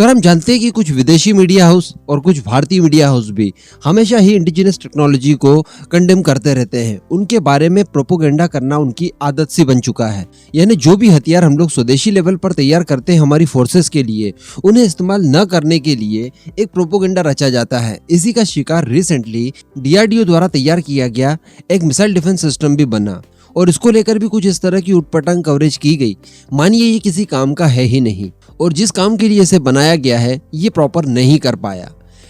तो हम जानते हैं कि कुछ विदेशी मीडिया हाउस और कुछ भारतीय मीडिया हाउस भी हमेशा ही इंडिजिनस टेक्नोलॉजी को कंडेम करते रहते हैं। उनके बारे में प्रोपोगेंडा करना उनकी आदत सी बन चुका है। यानी जो भी हथियार हम लोग स्वदेशी लेवल पर तैयार करते हैं हमारी फोर्सेस के लिए, उन्हें इस्तेमाल न करने के लिए एक प्रोपोगेंडा रचा जाता है। इसी का शिकार रिसेंटली DRDO द्वारा तैयार किया गया एक मिसाइल डिफेंस सिस्टम भी बना और इसको लेकर भी कुछ इस तरह की उटपटांग कवरेज की गई। मानिए ये किसी काम का है ही नहीं और जिस काम के लिए इसे बनाया गया है ये प्रॉपर नहीं कर पाया।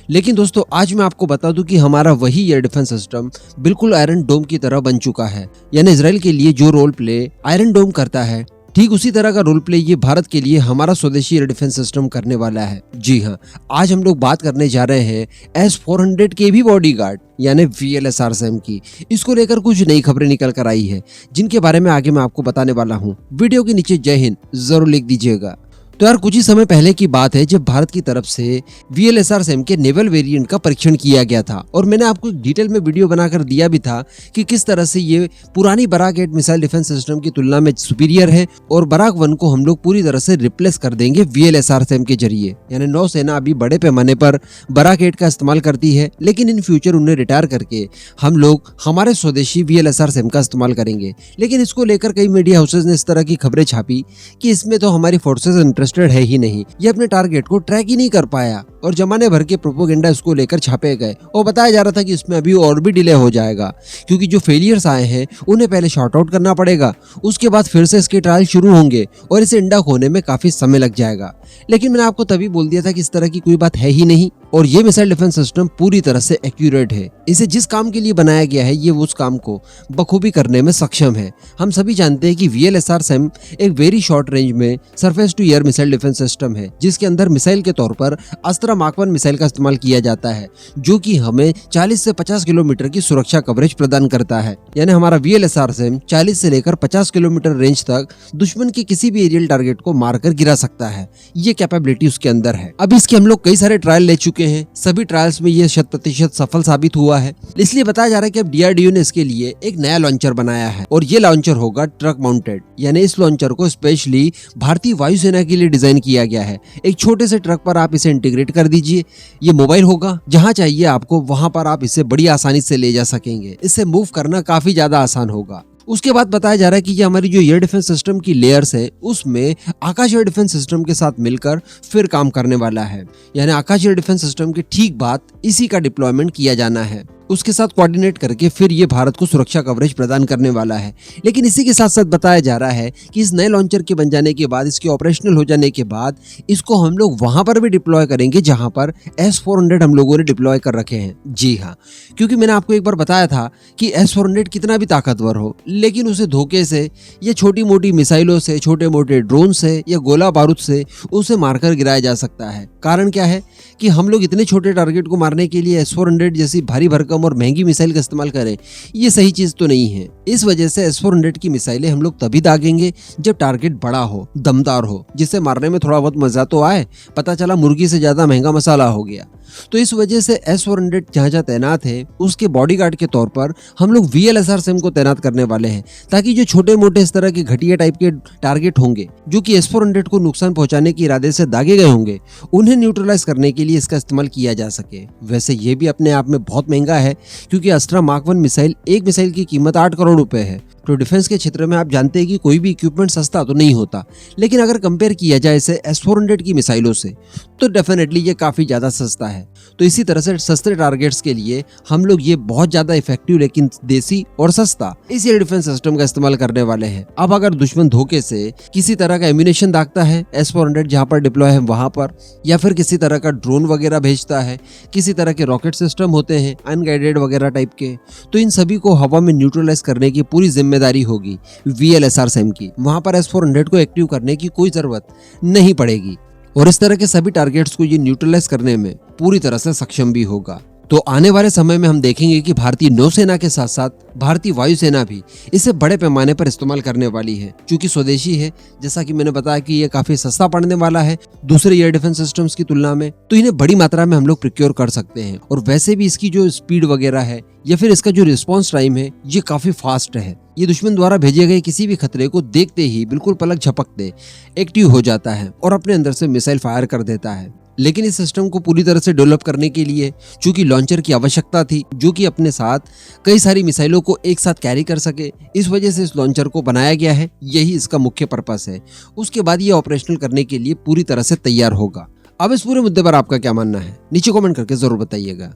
लेकिन दोस्तों आज मैं आपको बता दूं कि हमारा वही एयर डिफेंस सिस्टम बिल्कुल आयरन डोम की तरह बन चुका है। यानी इजराइल के लिए जो रोल प्ले आयरन डोम करता है, ठीक उसी तरह का रोल प्ले ये भारत के लिए हमारा स्वदेशी एयर डिफेंस सिस्टम करने वाला है। जी हाँ, आज हम लोग बात करने जा रहे हैं S-400 के भी बॉडीगार्ड यानी VLSRSAM की। इसको लेकर कुछ नई खबरें निकल कर आई है जिनके बारे में आगे मैं आपको बताने वाला हूँ। वीडियो के नीचे जय हिंद जरूर लिख दीजिएगा। तो यार कुछ ही समय पहले की बात है जब भारत की तरफ से VLSRSAM के नेवल वेरिएंट का परीक्षण किया गया था और मैंने आपको एक डिटेल में वीडियो बनाकर दिया भी था कि किस तरह से ये पुरानी बराक 8 मिसाइल डिफेंस सिस्टम की तुलना में सुपीरियर है और बराक 1 को हम लोग पूरी तरह से रिप्लेस कर देंगे VLSRSAM के जरिए। यानी नौसेना अभी बड़े पैमाने पर बराक 8 का इस्तेमाल करती है, लेकिन इन फ्यूचर उन्हें रिटायर करके हम लोग हमारे स्वदेशी VLSRSAM का इस्तेमाल करेंगे। लेकिन इसको लेकर कई मीडिया हाउसेज ने इस तरह की खबरें छापी कि इसमें तो हमारी फोर्सेज इंटरेस्टेड है ही नहीं, ये अपने टारगेट को ट्रैक ही नहीं कर पाया और जमाने भर के प्रोपोगेंडा इसको लेकर छापे गए और बताया जा रहा था कि इसमें अभी और भी डिले हो जाएगा क्योंकि जो फेलियर्स आए हैं उन्हें पहले शॉर्ट आउट करना पड़ेगा, उसके बाद फिर से इसके ट्रायल शुरू होंगे और इसे इंडक होने में काफी समय लग जाएगा। लेकिन मैंने आपको तभी बोल दिया था कि इस तरह की कोई बात है ही नहीं और ये मिसाइल डिफेंस सिस्टम पूरी तरह से एक्यूरेट है। इसे जिस काम के लिए बनाया गया है ये उस काम को बखूबी करने में सक्षम है। हम सभी जानते हैं कि VLSRSAM एक वेरी शॉर्ट रेंज में surface to air missile defence system है जिसके अंदर मिसाइल के तौर पर अस्त्रा मार्क 1 मिसाइल का इस्तेमाल किया जाता है जो कि हमें 40 से 50 किलोमीटर की सुरक्षा कवरेज प्रदान करता है। यानी हमारा VLSRSAM 40 से लेकर 50 किलोमीटर रेंज तक दुश्मन के किसी भी एरियल टारगेट को मारकर गिरा सकता है। ये कैपेबिलिटी उसके अंदर है। अब इसके हम लोग कई सारे ट्रायल ले चुके हैं, सभी ट्रायल्स में ये 100% सफल साबित हुआ है। इसलिए बताया जा रहा है कि अब DRDO ने इसके लिए एक नया लॉन्चर बनाया है और ये लॉन्चर होगा ट्रक माउंटेड। यानी इस लॉन्चर को स्पेशली भारतीय वायुसेना के लिए डिजाइन किया गया है। एक छोटे से ट्रक पर आप इसे इंटीग्रेट कर दीजिए, ये मोबाइल होगा, जहां चाहिए आपको वहां पर आप इसे बड़ी आसानी से ले जा सकेंगे। इससे मूव करना काफी ज्यादा आसान होगा। उसके बाद बताया जा रहा है कि ये हमारी जो एयर डिफेंस सिस्टम की लेयर्स है उसमें आकाश एयर डिफेंस सिस्टम के साथ मिलकर फिर काम करने वाला है। यानी आकाश एयर डिफेंस सिस्टम के ठीक बाद इसी का डिप्लॉयमेंट किया जाना है, उसके साथ कोऑर्डिनेट करके फिर ये भारत को सुरक्षा कवरेज प्रदान करने वाला है। लेकिन इसी के साथ साथ बताया जा रहा है कि इस नए लॉन्चर के बन जाने के बाद, इसके ऑपरेशनल हो जाने के बाद इसको हम लोग वहां पर भी डिप्लॉय करेंगे जहां पर S-400 हम लोगों ने डिप्लॉय कर रखे हैं। जी हाँ, क्योंकि मैंने आपको एक बार बताया था कि S-400 कितना भी ताकतवर हो लेकिन उसे धोखे से या छोटी मोटी मिसाइलों से, छोटे मोटे ड्रोन से या गोला बारूद से उसे मारकर गिराया जा सकता है। कारण क्या है कि हम लोग इतने छोटे टारगेट को मारने के लिए S-400 जैसी भारी भरकम और महंगी मिसाइल का इस्तेमाल करें, ये सही चीज तो नहीं है। इस वजह से S-400 की मिसाइलें हम लोग तभी दागेंगे जब टारगेट बड़ा हो, दमदार हो, जिससे मारने में थोड़ा बहुत मजा तो आए, पता चला मुर्गी से ज्यादा महंगा मसाला हो गया। तो इस वजह से S-400 जहां जहां तैनात है उसके बॉडीगार्ड के तौर पर हम लोग VLSRSAM को तैनात करने वाले हैं ताकि जो छोटे मोटे इस तरह के घटिया टाइप के टारगेट होंगे जो कि S-400 को नुकसान पहुंचाने के इरादे से दागे गए होंगे, उन्हें न्यूट्रलाइज करने के लिए इसका इस्तेमाल किया जा सके। वैसे ये भी अपने आप में बहुत महंगा है क्योंकि अस्त्रा मार्क 1 मिसाइल, एक मिसाइल की कीमत 8 करोड़ रुपए है। तो डिफेंस के क्षेत्र में आप जानते हैं कि कोई भी इक्विपमेंट सस्ता तो नहीं होता, लेकिन अगर कंपेयर किया जाए इसे S-400 की मिसाइलों से तो डेफिनेटली ये काफी ज्यादा सस्ता है। तो इसी तरह से सस्ते टारगेट्स के लिए हम लोग ये बहुत ज्यादा इफेक्टिव लेकिन देसी और सस्ता इस एयर डिफेंस सिस्टम का इस्तेमाल करने वाले हैं। अब अगर दुश्मन धोखे से किसी तरह का एम्यूनेशन दागता है S-400 जहां पर डिप्लॉय है वहां पर, या फिर किसी तरह का ड्रोन वगैरह भेजता है, किसी तरह के रॉकेट सिस्टम होते हैं अनगाइडेड वगैरह टाइप के, तो इन सभी को हवा में न्यूट्रलाइज करने की पूरी जिम्मेदारी होगी VLSRSAM की। वहां पर S-400 को एक्टिव करने की कोई जरूरत नहीं पड़ेगी और इस तरह के सभी टारगेट्स को ये न्यूट्रलाइज करने में पूरी तरह से सक्षम भी होगा। तो आने वाले समय में हम देखेंगे कि भारतीय नौसेना के साथ साथ भारतीय वायुसेना भी इसे बड़े पैमाने पर इस्तेमाल करने वाली है। चूंकि स्वदेशी है, जैसा कि मैंने बताया कि ये काफी सस्ता पड़ने वाला है दूसरे एयर डिफेंस सिस्टम्स की तुलना में, तो इन्हें बड़ी मात्रा में हम लोग प्रोक्योर कर सकते हैं। और वैसे भी इसकी जो स्पीड वगैरह है या फिर इसका जो रिस्पॉन्स टाइम है ये काफी फास्ट है। ये दुश्मन द्वारा भेजे गए किसी भी खतरे को देखते ही बिल्कुल पलक झपकते एक्टिव हो जाता है और अपने अंदर से मिसाइल फायर कर देता है। लेकिन इस सिस्टम को पूरी तरह से डेवलप करने के लिए चूंकि लॉन्चर की आवश्यकता थी जो कि अपने साथ कई सारी मिसाइलों को एक साथ कैरी कर सके, इस वजह से इस लॉन्चर को बनाया गया है। यही इसका मुख्य पर्पस है। उसके बाद ये ऑपरेशनल करने के लिए पूरी तरह से तैयार होगा। अब इस पूरे मुद्दे पर आपका क्या मानना है, नीचे कमेंट करके जरूर बताइएगा।